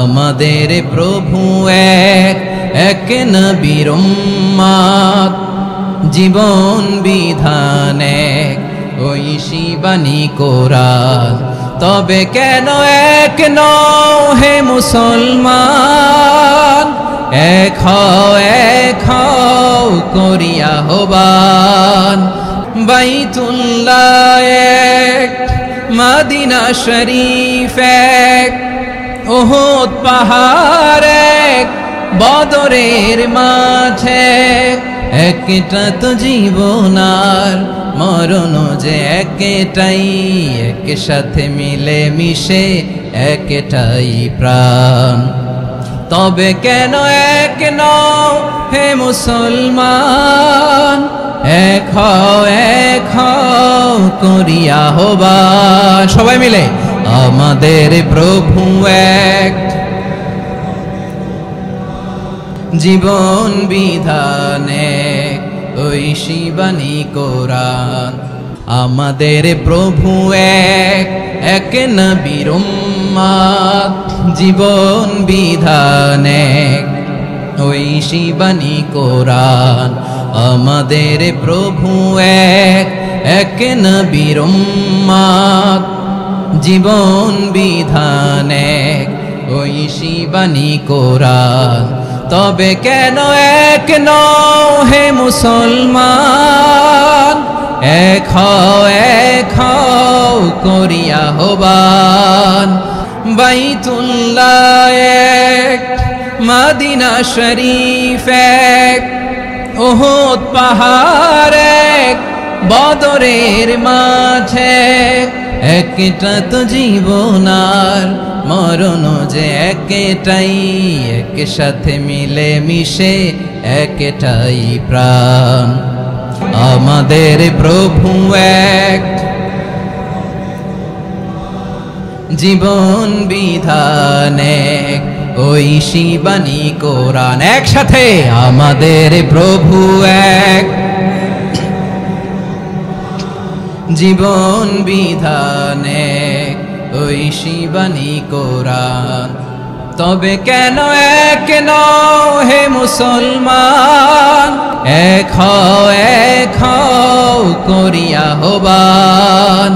আমাদের প্রভু এক, এক নবীর উম্মত, জীবন বিধান এক, ঐশী বাণী কোরআন। তবে কেন এক নও হে মুসলমান, এক হও করিয়া আহ্বান। বাইতুল্লাহ এক, মদিনা শরীফ এক, উহুদ পাহাড় এক, বদরের মাঝে একটা তো জীবন আর মরণ যে একটাই, এক সাথে মিলে মিশে একটাই প্রাণ। তবে কেন এক নও হে মুসলমান, এক হও করিয়া আহ্বান। সবাই মিলে আমাদের প্রভু এক, জীবন বিধান এক, ঐশী বাণী কোরআন। আমাদের প্রভু এক, এক নবীর উম্মত, জীবন বিধান এক, ঐশী বাণী কোরআন। আমাদের প্রভু এক, এক নবীর উম্মত, জীবন বিধান এক, ঐশী বাণী কোরআন। তবে কেন এক নও হে মুসলমান, এক হও করিয়া আহ্বান। বাইতুল্লাহ এক, মদিনা শরীফ এক, উহুদ পাহাড় এক, বদরের মাঝে একটা তো জীবন আর মরণ যে একটাই, এক সাথে মিলে মিশে একটাই প্রাণ। আমাদের প্রভু এক, জীবন বিধান এক, ঐশী বাণী কোরআন। একসাথে আমাদের প্রভু এক, জীবন বিধান এক, ঐশী বাণী কোরআন। তবে কেন এক নও হে মুসলমান, এক হও করিয়া আহ্বান।